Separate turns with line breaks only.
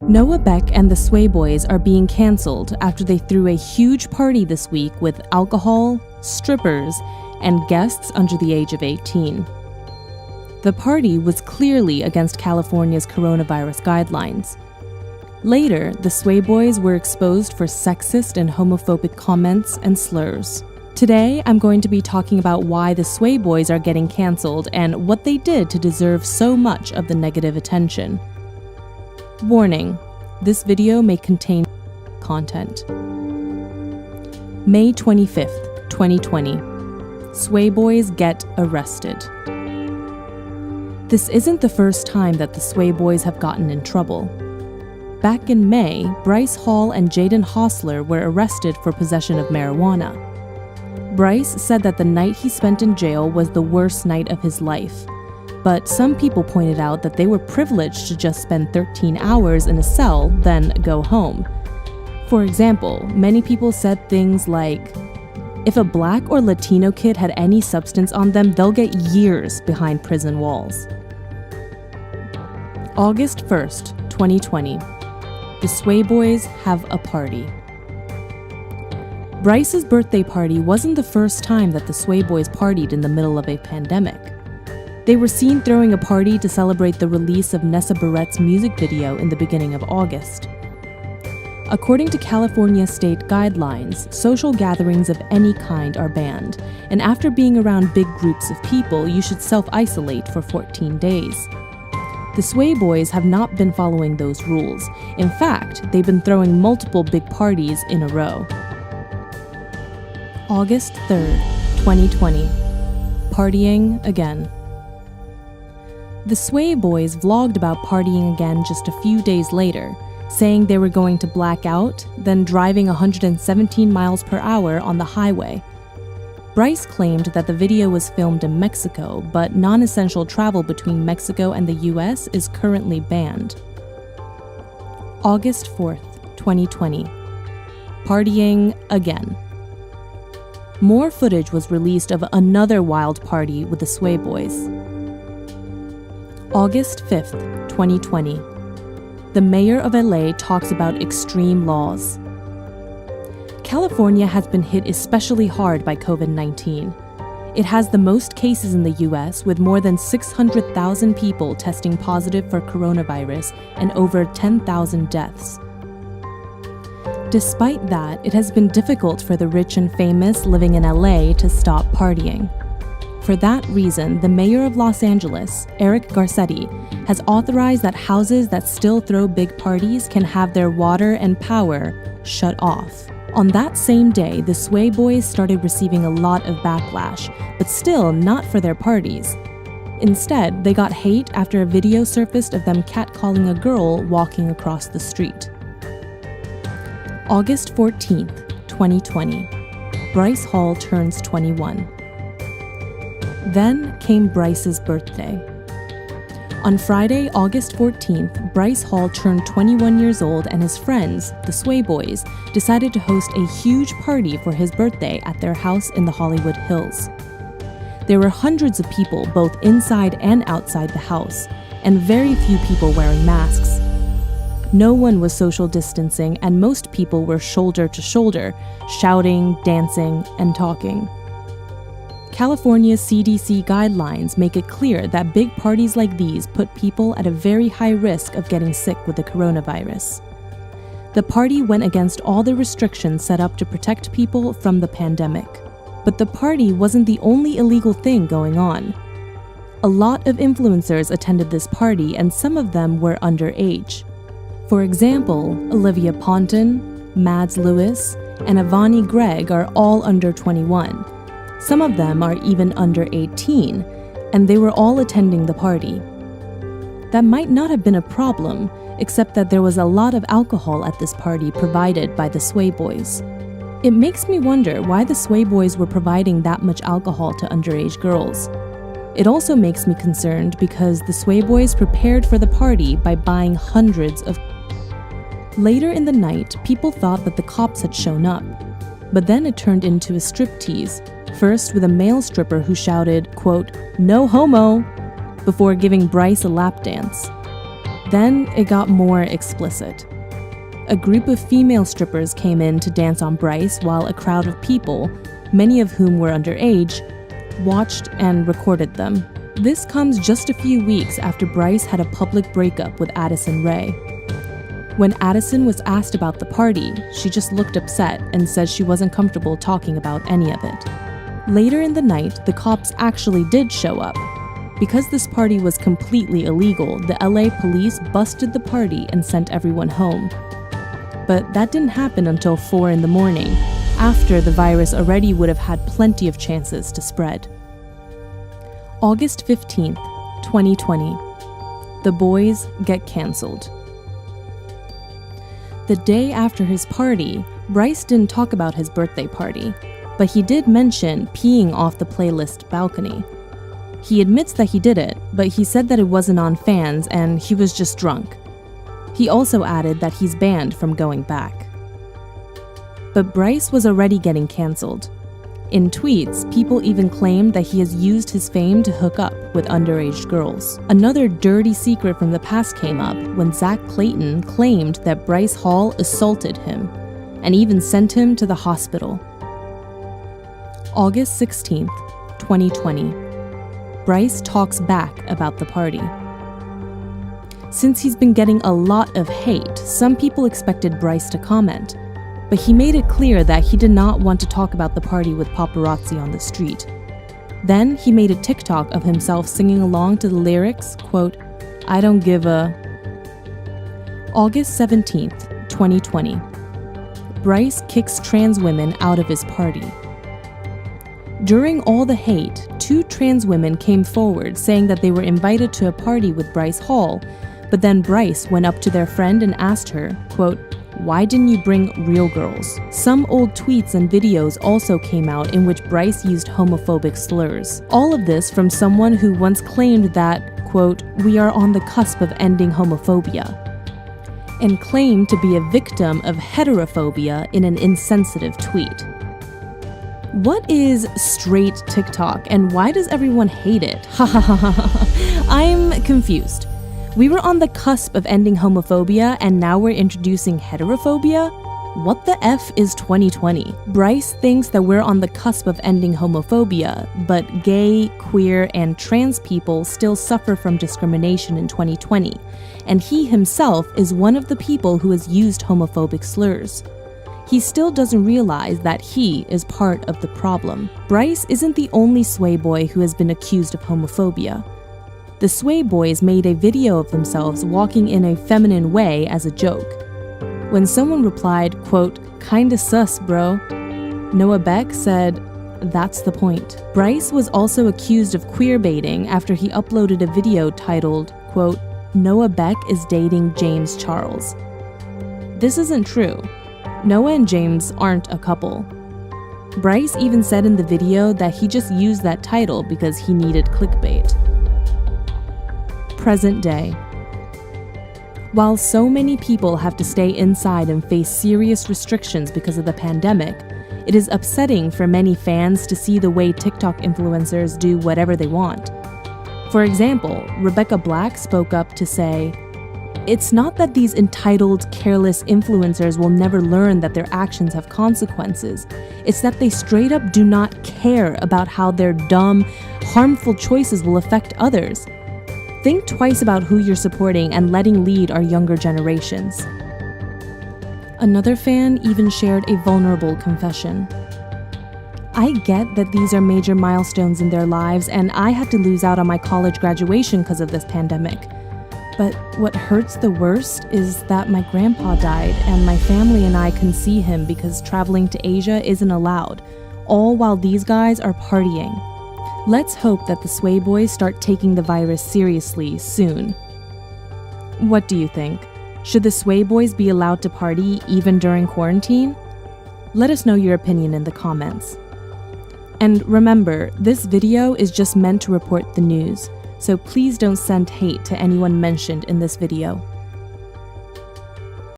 Noah Beck and the Sway Boys are being cancelled after they threw a huge party this week with alcohol, strippers, and guests under the age of 18. The party was clearly against California's coronavirus guidelines. Later, the Sway Boys were exposed for sexist and homophobic comments and slurs. Today, I'm going to be talking about why the Sway Boys are getting cancelled and what they did to deserve so much of the negative attention. Warning: this video may contain content. May 25th, 2020. Sway Boys get arrested. This isn't the first time that the Sway Boys have gotten in trouble. Back in May, Bryce Hall and Jaden Hostler were arrested for possession of marijuana. Bryce said that the night he spent in jail was the worst night of his life. But some people pointed out that they were privileged to just spend 13 hours in a cell, then go home. For example, many people said things like, if a black or Latino kid had any substance on them, they'll get years behind prison walls. August 1st, 2020. The Sway Boys have a party. Bryce's birthday party wasn't the first time that the Sway Boys partied in the middle of a pandemic. They were seen throwing a party to celebrate the release of Nessa Barrett's music video in the beginning of August. According to California state guidelines, social gatherings of any kind are banned, and after being around big groups of people, you should self-isolate for 14 days. The Sway Boys have not been following those rules. In fact, they've been throwing multiple big parties in a row. August 3rd, 2020. Partying again. The Sway Boys vlogged about partying again just a few days later, saying they were going to black out, then driving 117 miles per hour on the highway. Bryce claimed that the video was filmed in Mexico, but non-essential travel between Mexico and the US is currently banned. August 4th, 2020. Partying again. More footage was released of another wild party with the Sway Boys. August 5th, 2020. The mayor of LA talks about extreme laws. California has been hit especially hard by COVID-19. It has the most cases in the US, with more than 600,000 people testing positive for coronavirus and over 10,000 deaths. Despite that, it has been difficult for the rich and famous living in LA to stop partying. For that reason, the mayor of Los Angeles, Eric Garcetti, has authorized that houses that still throw big parties can have their water and power shut off. On that same day, the Sway Boys started receiving a lot of backlash, but still not for their parties. Instead, they got hate after a video surfaced of them catcalling a girl walking across the street. August 14th, 2020. Bryce Hall turns 21. Then came Bryce's birthday. On Friday, August 14th, Bryce Hall turned 21 years old, and his friends, the Sway Boys, decided to host a huge party for his birthday at their house in the Hollywood Hills. There were hundreds of people both inside and outside the house, and very few people wearing masks. No one was social distancing, and most people were shoulder to shoulder, shouting, dancing, and talking. California's CDC guidelines make it clear that big parties like these put people at a very high risk of getting sick with the coronavirus. The party went against all the restrictions set up to protect people from the pandemic. But the party wasn't the only illegal thing going on. A lot of influencers attended this party, and some of them were underage. For example, Olivia Ponton, Mads Lewis, and Avani Gregg are all under 21. Some of them are even under 18, and they were all attending the party. That might not have been a problem, except that there was a lot of alcohol at this party provided by the Sway Boys. It makes me wonder why the Sway Boys were providing that much alcohol to underage girls. It also makes me concerned because the Sway Boys prepared for the party by buying hundreds of. Later in the night, people thought that the cops had shown up, but then it turned into a striptease. First with a male stripper who shouted, quote, "No homo," before giving Bryce a lap dance. Then it got more explicit. A group of female strippers came in to dance on Bryce while a crowd of people, many of whom were underage, watched and recorded them. This comes just a few weeks after Bryce had a public breakup with Addison Rae. When Addison was asked about the party, she just looked upset and said she wasn't comfortable talking about any of it. Later in the night, the cops actually did show up. Because this party was completely illegal, the LA police busted the party and sent everyone home. But that didn't happen until 4 in the morning, after the virus already would have had plenty of chances to spread. August 15th, 2020. The boys get canceled. The day after his party, Bryce didn't talk about his birthday party, but he did mention peeing off the playlist balcony. He admits that he did it, but he said that it wasn't on fans and he was just drunk. He also added that he's banned from going back. But Bryce was already getting canceled. In tweets, people even claimed that he has used his fame to hook up with underage girls. Another dirty secret from the past came up when Zach Clayton claimed that Bryce Hall assaulted him and even sent him to the hospital. August 16th, 2020. Bryce talks back about the party. Since he's been getting a lot of hate, some people expected Bryce to comment, but he made it clear that he did not want to talk about the party with paparazzi on the street. Then he made a TikTok of himself singing along to the lyrics, quote, "I don't give a..." August 17th, 2020. Bryce kicks trans women out of his party. During all the hate, 2 trans women came forward saying that they were invited to a party with Bryce Hall, but then Bryce went up to their friend and asked her, quote, "Why didn't you bring real girls?" Some old tweets and videos also came out in which Bryce used homophobic slurs. All of this from someone who once claimed that, quote, "We are on the cusp of ending homophobia," and claimed to be a victim of heterophobia in an insensitive tweet. What is straight TikTok and why does everyone hate it? Ha ha ha ha. I'm confused. We were on the cusp of ending homophobia and now we're introducing heterophobia? What the F is 2020? Bryce thinks that we're on the cusp of ending homophobia, but gay, queer, and trans people still suffer from discrimination in 2020, and he himself is one of the people who has used homophobic slurs. He still doesn't realize that he is part of the problem. Bryce isn't the only Sway boy who has been accused of homophobia. The Sway boys made a video of themselves walking in a feminine way as a joke. When someone replied, quote, "Kinda sus, bro," Noah Beck said, "That's the point." Bryce was also accused of queerbaiting after he uploaded a video titled, quote, "Noah Beck is dating James Charles." This isn't true. Noah and James aren't a couple. Bryce even said in the video that he just used that title because he needed clickbait. Present day. While so many people have to stay inside and face serious restrictions because of the pandemic, it is upsetting for many fans to see the way TikTok influencers do whatever they want. For example, Rebecca Black spoke up to say, "It's not that these entitled, careless influencers will never learn that their actions have consequences. It's that they straight up do not care about how their dumb, harmful choices will affect others. Think twice about who you're supporting and letting lead our younger generations." Another fan even shared a vulnerable confession. "I get that these are major milestones in their lives and I had to lose out on my college graduation because of this pandemic. But what hurts the worst is that my grandpa died and my family and I couldn't see him because traveling to Asia isn't allowed, all while these guys are partying. Let's hope that the Sway boys start taking the virus seriously soon." What do you think? Should the Sway boys be allowed to party even during quarantine? Let us know your opinion in the comments. And remember, this video is just meant to report the news, so please don't send hate to anyone mentioned in this video.